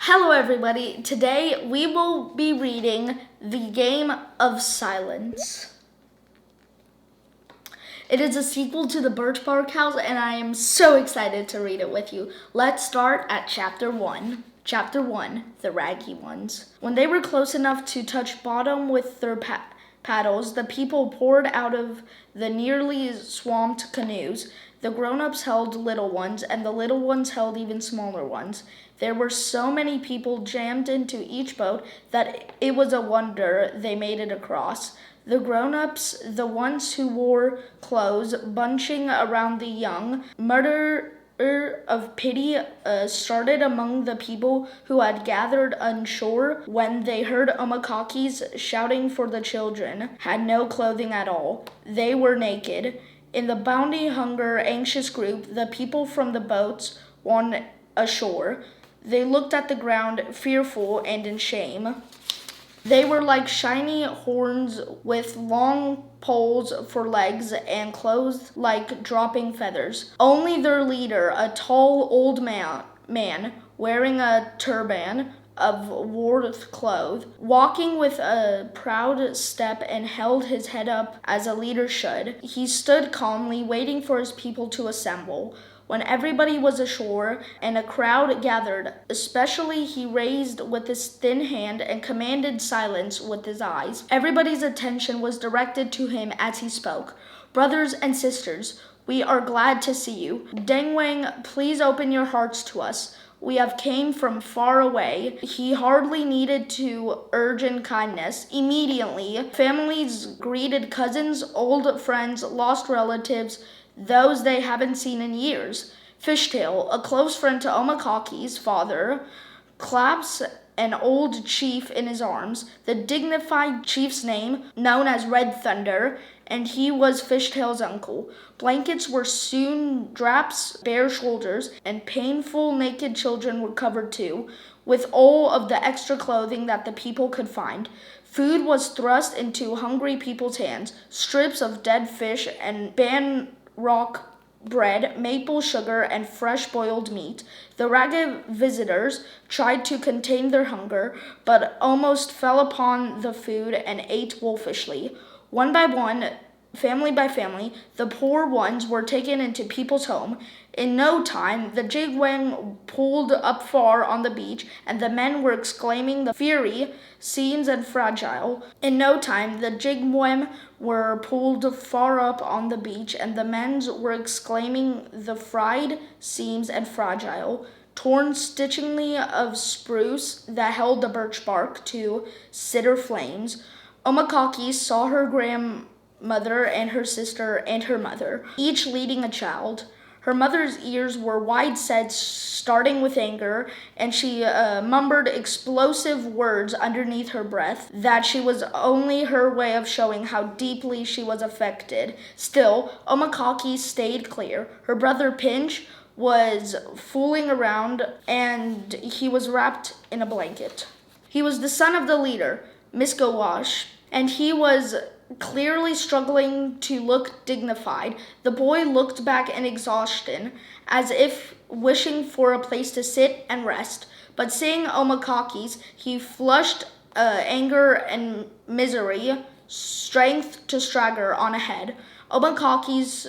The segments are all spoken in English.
Hello, everybody. Today we will be reading The Game of Silence. It is a sequel to The Birch Bark House, and I am so excited to read it with you. Let's start at Chapter 1. Chapter 1 The Raggy Ones. When they were close enough to touch bottom with their paddles, the people poured out of the nearly swamped canoes. The grown-ups held little ones, and the little ones held even smaller ones. There were so many people jammed into each boat that it was a wonder they made it across. The grown-ups, the ones who wore clothes, bunching around the young, murder of pity started among the people who had gathered onshore when they heard Omakayas shouting for the children, had no clothing at all. They were naked. In the bounty hunger anxious group, the people from the boats won ashore. They looked at the ground, fearful and in shame. They were like shiny horns with long poles for legs and clothes like dropping feathers. Only their leader, a tall old man wearing a turban of warth cloth, walking with a proud step and held his head up as a leader should. He stood calmly, waiting for his people to assemble. When everybody was ashore and a crowd gathered, especially he raised with his thin hand and commanded silence with his eyes. Everybody's attention was directed to him as he spoke. Brothers and sisters, we are glad to see you. Dengwang, please open your hearts to us. We have came from far away. He hardly needed to urge in kindness. Immediately, families greeted cousins, old friends, lost relatives, those they haven't seen in years. Fishtail, a close friend to Omakayas' father, claps an old chief in his arms, the dignified chief's name, known as Red Thunder, and he was Fishtail's uncle. Blankets were soon drapes, bare shoulders, and painful naked children were covered too, with all of the extra clothing that the people could find. Food was thrust into hungry people's hands, strips of dead fish and rock bread, maple sugar, and fresh boiled meat. The ragged visitors tried to contain their hunger, but almost fell upon the food and ate wolfishly. One by one, family by family, the poor ones were taken into people's home. In no time, the jigwang pulled up far on the beach, and the men were exclaiming, "The fury seems and fragile." In no time, the jigwang were pulled far up on the beach, and the men were exclaiming, "The fried seams and fragile." Torn stitchingly of spruce that held the birch bark to cedar flames, Omakayas saw her grandmother and her sister and her mother, each leading a child. Her mother's ears were wide set, starting with anger, and she mumbled explosive words underneath her breath that she was only her way of showing how deeply she was affected. Still, Omakayas stayed clear. Her brother Pinch was fooling around, and he was wrapped in a blanket. He was the son of the leader, Miss Gowash, and he was clearly struggling to look dignified. The boy looked back in exhaustion, as if wishing for a place to sit and rest. But seeing Omakayas, he flushed anger and misery, strength to stagger on ahead. Omakayas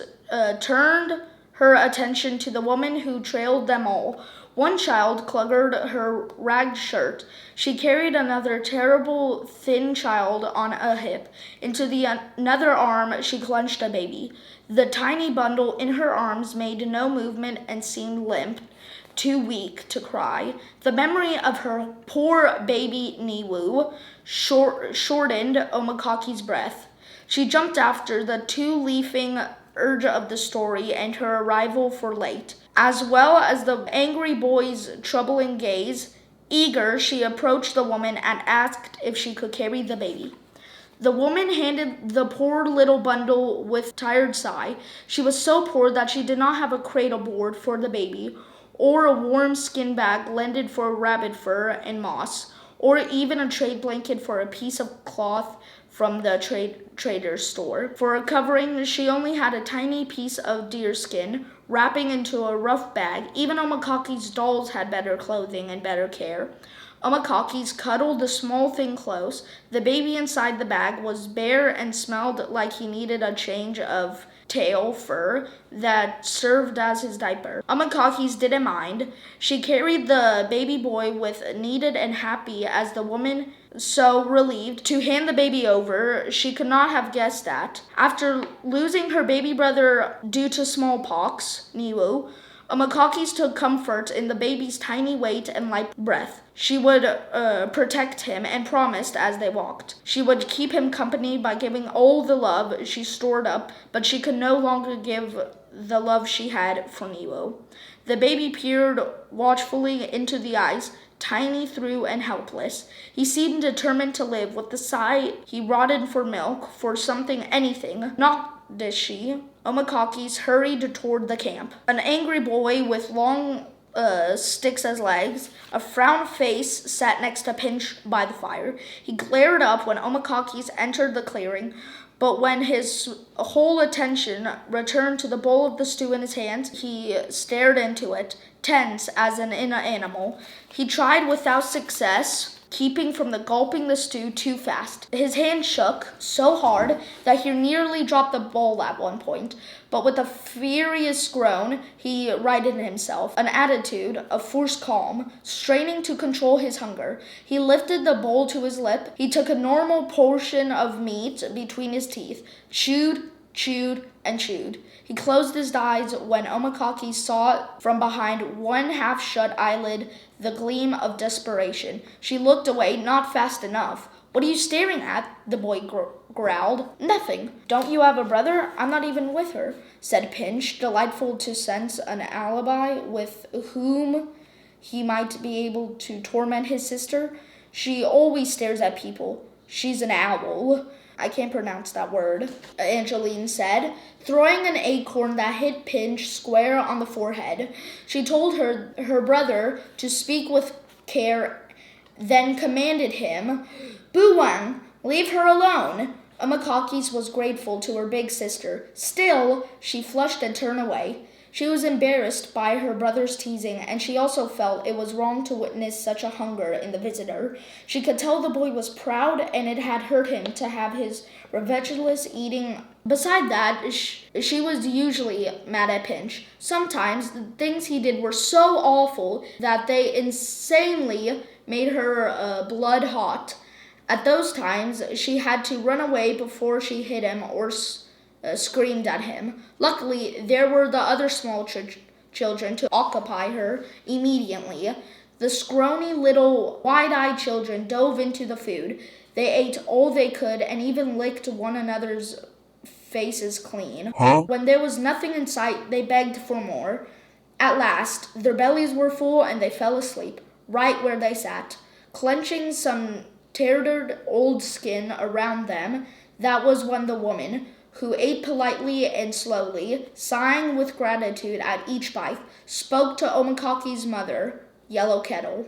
turned her attention to the woman who trailed them all. One child cluttered her ragged shirt. She carried another terrible thin child on a hip. Into the another arm she clutched a baby. The tiny bundle in her arms made no movement and seemed limp, too weak to cry. The memory of her poor baby Niwu shortened Omakayas' breath. She jumped after the two-leafing urge of the story and her arrival for late, as well as the angry boy's troubling gaze. Eager, she approached the woman and asked if she could carry the baby. The woman handed the poor little bundle with a tired sigh. She was so poor that she did not have a cradle board for the baby, or a warm skin bag lended for rabbit fur and moss, or even a trade blanket for a piece of cloth from the trader's store. For a covering, she only had a tiny piece of deerskin wrapping into a rough bag. Even Omakaki's dolls had better clothing and better care. Omakakis cuddled the small thing close. The baby inside the bag was bare and smelled like he needed a change of tail fur that served as his diaper. Omakakis didn't mind. She carried the baby boy with needed and happy as the woman so relieved to hand the baby over she could not have guessed that. After losing her baby brother due to smallpox, Niwu, Omakakis took comfort in the baby's tiny weight and light breath. She would protect him and promised as they walked. She would keep him company by giving all the love she stored up, but she could no longer give the love she had for Niwu. The baby peered watchfully into the eyes, tiny, through, and helpless. He seemed determined to live. With the sigh, he rotted for milk, for something, anything. Not did she. Omakakis hurried toward the camp. An angry boy with long sticks as legs, a frown face, sat next to Pinch by the fire. He glared up when Omakakis entered the clearing, but when his whole attention returned to the bowl of the stew in his hands, he stared into it, tense as an animal. He tried without success, keeping from gulping the stew too fast. His hand shook so hard that he nearly dropped the bowl at one point, but with a furious groan, he righted himself, an attitude of forced calm, straining to control his hunger. He lifted the bowl to his lip. He took a normal portion of meat between his teeth, chewed, and chewed. He closed his eyes when Omakaki saw from behind one half-shut eyelid the gleam of desperation. She looked away, not fast enough. "What are you staring at?" the boy growled. "Nothing. Don't you have a brother? I'm not even with her," said Pinch, delightful to sense an alibi with whom he might be able to torment his sister. "She always stares at people. She's an owl." "I can't pronounce that word," Angeline said, throwing an acorn that hit Pinch square on the forehead. She told her brother to speak with care, then commanded him, "Buwang, leave her alone." Omakakis was grateful to her big sister. Still, she flushed and turned away. She was embarrassed by her brother's teasing, and she also felt it was wrong to witness such a hunger in the visitor. She could tell the boy was proud, and it had hurt him to have his revengeless eating. Beside that, she was usually mad at Pinch. Sometimes the things he did were so awful that they insanely made her blood hot. At those times, she had to run away before she hit him or screamed at him. Luckily, there were the other small children to occupy her immediately. The scrawny little wide-eyed children dove into the food. They ate all they could and even licked one another's faces clean. When there was nothing in sight, they begged for more. At last, their bellies were full and they fell asleep, right where they sat, clenching some tattered old skin around them. That was when the woman, who ate politely and slowly, sighing with gratitude at each bite, spoke to Omakaki's mother, Yellow Kettle.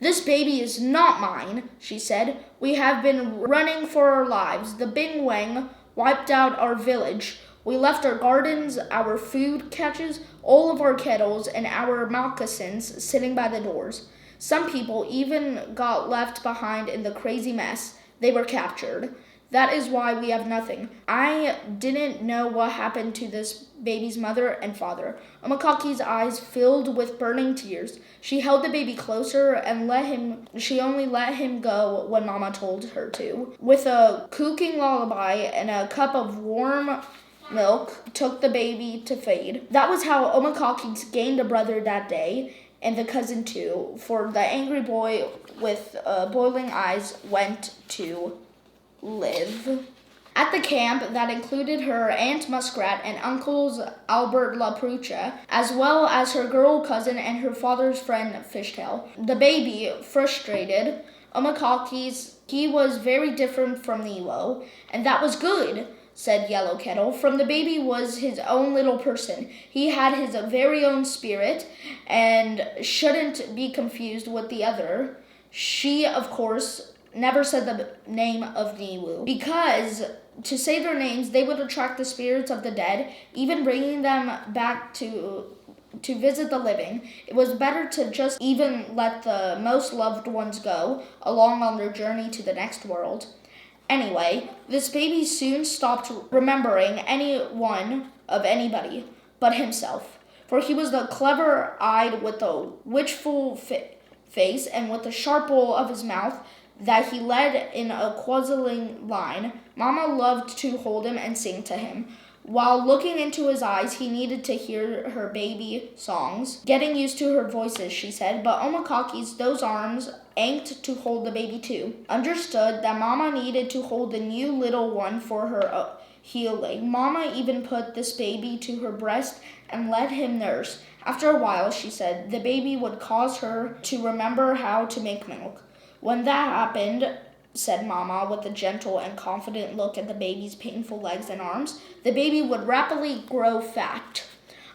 "This baby is not mine," she said. "We have been running for our lives. The Bing Wang wiped out our village. We left our gardens, our food catches, all of our kettles, and our moccasins sitting by the doors. Some people even got left behind in the crazy mess. They were captured. That is why we have nothing. I didn't know what happened to this baby's mother and father." Omakaki's eyes filled with burning tears. She held the baby closer and she only let him go when Mama told her to. With a cooking lullaby and a cup of warm milk, took the baby to fade. That was how Omakaki gained a brother that day, and the cousin too, for the angry boy with boiling eyes went to live. At the camp that included her Aunt Muskrat and Uncles Albert La Prucha, as well as her girl cousin and her father's friend Fishtail. The baby, frustrated, he was very different from Nilo, and that was good, said Yellow Kettle. From the baby was his own little person. He had his very own spirit and shouldn't be confused with the other. She, of course, never said the name of Niwu because to say their names, they would attract the spirits of the dead, even bringing them back to visit the living. It was better to just even let the most loved ones go along on their journey to the next world. Anyway, this baby soon stopped remembering anyone of anybody but himself, for he was the clever-eyed with the witchful face and with the sharp bowl of his mouth that he led in a quizzling line. Mama loved to hold him and sing to him. While looking into his eyes, he needed to hear her baby songs. Getting used to her voices, she said, but Omakakis, those arms, ached to hold the baby too. Understood that Mama needed to hold the new little one for her healing. Mama even put this baby to her breast and let him nurse. After a while, she said, the baby would cause her to remember how to make milk. When that happened, said Mama with a gentle and confident look at the baby's painful legs and arms, the baby would rapidly grow fat.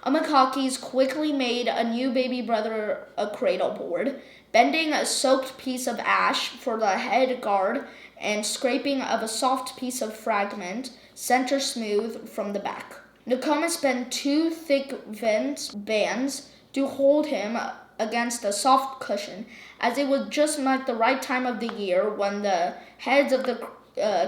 Omakakis quickly made a new baby brother a cradle board, bending a soaked piece of ash for the head guard and scraping of a soft piece of fragment, center smooth from the back. Newcomers bent two thick bands to hold him against a soft cushion, as it was just like the right time of the year when the heads of the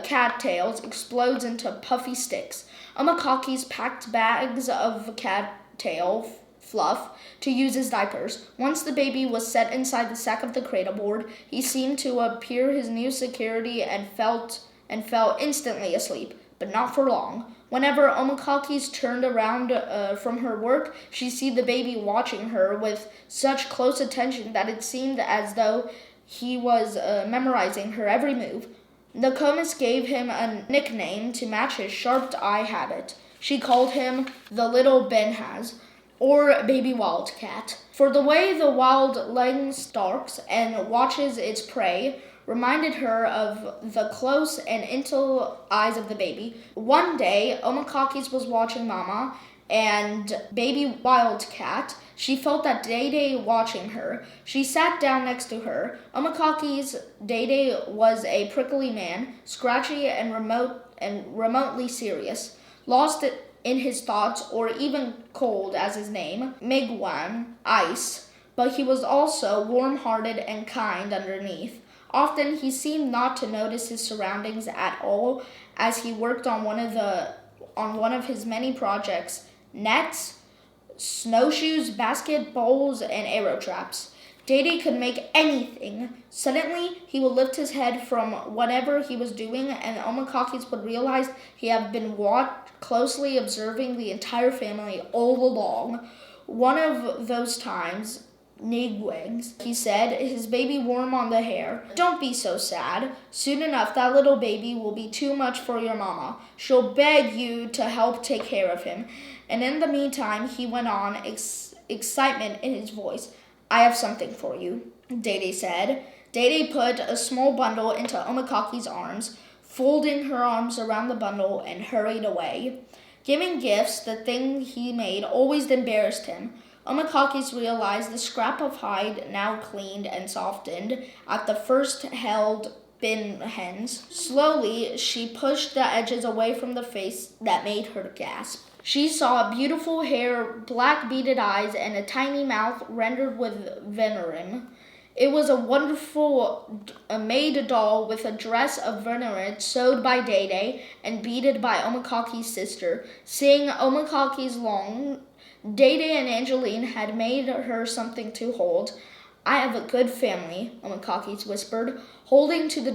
cattails explodes into puffy sticks. Omakakis packed bags of cattail fluff to use as diapers. Once the baby was set inside the sack of the cradle board, he seemed to appear his new security and fell instantly asleep, but not for long. Whenever Omakakis turned around from her work, she see the baby watching her with such close attention that it seemed as though he was memorizing her every move. Nokomis gave him a nickname to match his sharp eye habit. She called him the Little Benhaz, or Baby Wildcat, for the way the wild leg stalks and watches its prey reminded her of the close and intel eyes of the baby. One day, Omakakis was watching Mama and Baby Wildcat. She felt that Day watching her. She sat down next to her. Omakakis Day was a prickly man, scratchy and remotely serious, lost in his thoughts, or even cold as his name, Migwan, ice. But he was also warm-hearted and kind underneath. Often he seemed not to notice his surroundings at all as he worked on one of his many projects: nets, snowshoes, basket bowls, and arrow traps. Day could make anything. Suddenly, he would lift his head from whatever he was doing, and Omakakis would realize he had been closely observing the entire family all along. One of those times, Nigwings, he said, his baby warm on the hair. Don't be so sad. Soon enough, that little baby will be too much for your mama. She'll beg you to help take care of him. And in the meantime, he went on, excitement in his voice. I have something for you, Day said. Day put a small bundle into Omakakis' arms, folding her arms around the bundle, and hurried away. Giving gifts, the thing he made, always embarrassed him. Omakakis realized the scrap of hide, now cleaned and softened, at the first held bin hens. Slowly, she pushed the edges away from the face that made her gasp. She saw beautiful hair, black beaded eyes, and a tiny mouth rendered with venerum. It was a wonderful made doll with a dress of venerum sewed by Day and beaded by Omakakis' sister. Seeing Omakakis long, Day and Angeline had made her something to hold. I have a good family, Omakakis whispered. Holding to the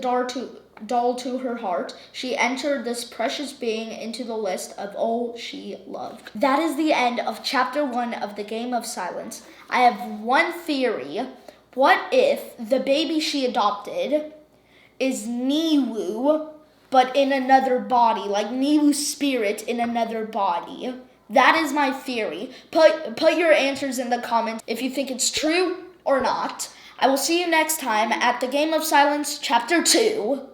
doll to her heart, she entered this precious being into the list of all she loved. That is the end of chapter 1 of The Game of Silence. I have one theory. What if the baby she adopted is Niwu, but in another body, like Niwu's spirit in another body? That is my theory. Put your answers in the comments if you think it's true or not. I will see you next time at The Game of Silence, Chapter 2.